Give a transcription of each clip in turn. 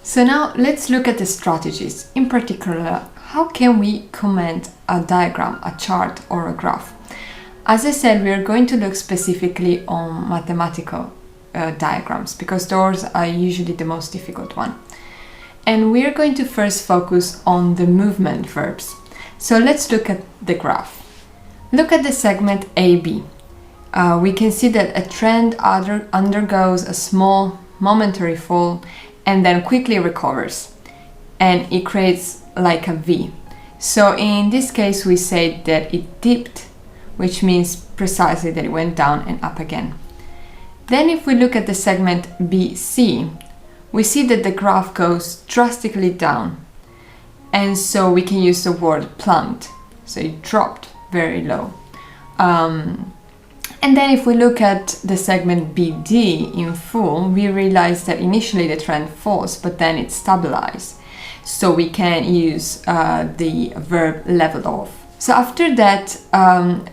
So now let's look at the strategies. In particular, how can we comment a diagram, a chart, or a graph? As I said, we are going to look specifically on mathematical diagrams because those are usually the most difficult one. And we are going to first focus on the movement verbs. So let's look at the graph. Look at the segment AB. We can see that a trend undergoes a small momentary fall and then quickly recovers, and it creates like a V. So in this case we say that it dipped, which means precisely that it went down and up again. Then if we look at the segment BC, we see that the graph goes drastically down, and so we can use the word plunged, so it dropped very low. And then if we look at the segment BD in full, we realize that initially the trend falls, but then it stabilizes. So we can use the verb leveled off. So after that,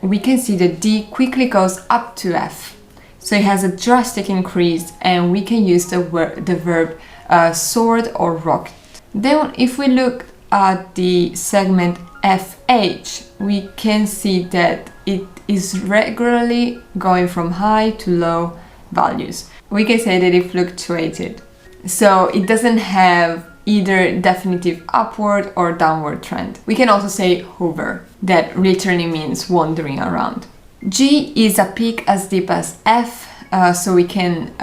we can see that D quickly goes up to F. So it has a drastic increase, and we can use the verb soared or rocked. Then if we look at the segment FH, we can see that it is regularly going from high to low values. We can say that it fluctuated. So it doesn't have either definitive upward or downward trend. We can also say hover, that literally means wandering around. G is a peak as deep as F, so we can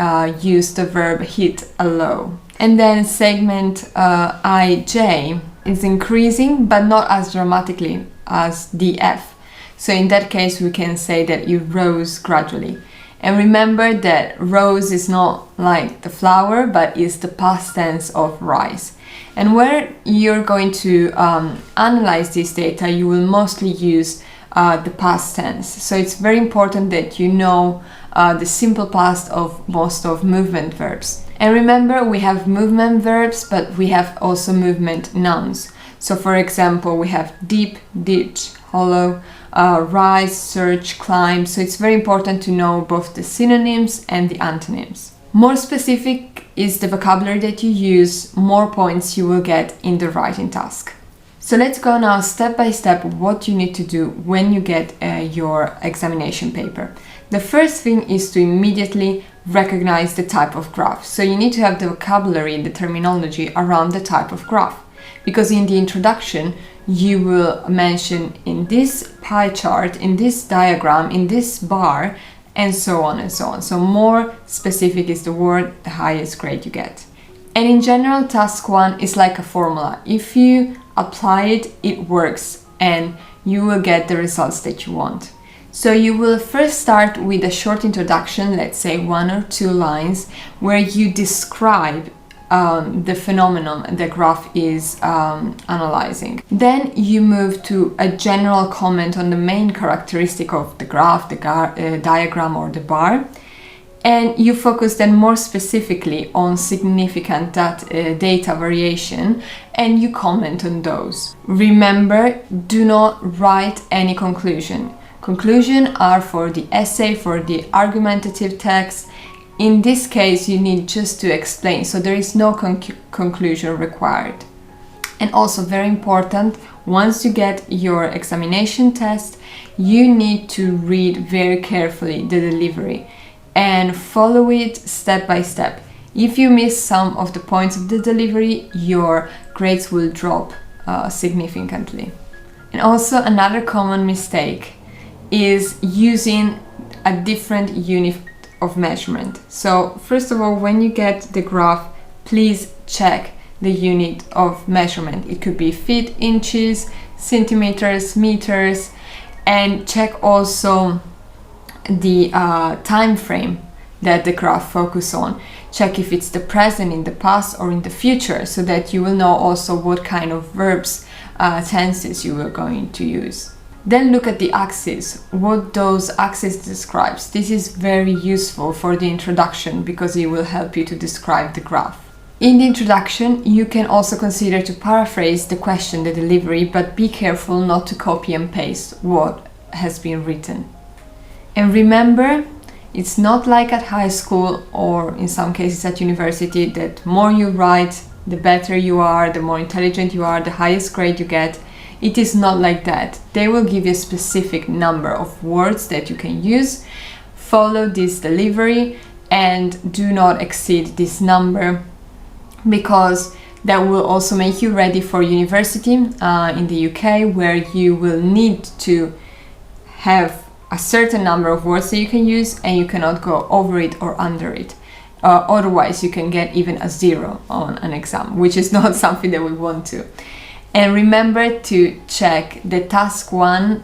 use the verb hit a low. And then segment IJ is increasing, but not as dramatically as DF. So in that case, we can say that it rose gradually. And remember that rose is not like the flower, but is the past tense of rise. And where you're going to analyze this data, you will mostly use the past tense. So it's very important that you know the simple past of most of movement verbs. And remember, we have movement verbs, but we have also movement nouns. So for example, we have deep, ditch, hollow, rise, surge, climb. So it's very important to know both the synonyms and the antonyms. More specific is the vocabulary that you use, more points you will get in the writing task. So let's go now step by step what you need to do when you get your examination paper. The first thing is to immediately recognize the type of graph. So you need to have the vocabulary, the terminology around the type of graph. Because in the introduction, you will mention in this pie chart, in this diagram, in this bar, and so on and so on. So more specific is the word, the highest grade you get. And in general, task 1 is like a formula. If you apply it, it works, and you will get the results that you want. So you will first start with a short introduction, let's say 1 or 2 lines, where you describe the phenomenon the graph is analyzing. Then you move to a general comment on the main characteristic of the graph, the diagram or the bar, and you focus then more specifically on significant data variation, and you comment on those. Remember, do not write any conclusion. Conclusions are for the essay, for the argumentative text. In this case, you need just to explain, so there is no conclusion required. And also very important, once you get your examination test, you need to read very carefully the delivery and follow it step by step. If you miss some of the points of the delivery, your grades will drop significantly. And also another common mistake is using a different unit of measurement. So first of all, when you get the graph, please check the unit of measurement. It could be feet, inches, centimeters, meters, and check also the time frame that the graph focuses on. Check if it's the present, in the past, or in the future, so that you will know also what kind of verbs, tenses you are going to use. Then look at the axis, what those axes describes. This is very useful for the introduction because it will help you to describe the graph. In the introduction, you can also consider to paraphrase the question, the delivery, but be careful not to copy and paste what has been written. And remember, it's not like at high school or in some cases at university that more you write, the better you are, the more intelligent you are, the highest grade you get. It is not like that. They will give you a specific number of words that you can use. Follow this delivery and do not exceed this number, because that will also make you ready for university in the UK, where you will need to have a certain number of words that you can use, and you cannot go over it or under it. Otherwise, you can get even a 0 on an exam, which is not something that we want to. And remember to check the task 1,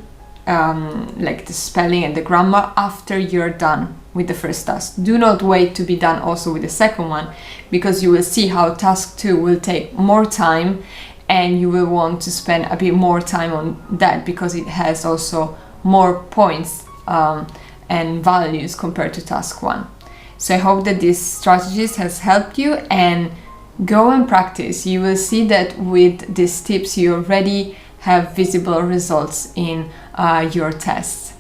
like the spelling and the grammar, after you're done with the first task. Do not wait to be done also with the second one, because you will see how task 2 will take more time, and you will want to spend a bit more time on that, because it has also more points and values compared to task 1. So I hope that this strategies has helped you, and go and practice. You will see that with these tips you already have visible results in your tests.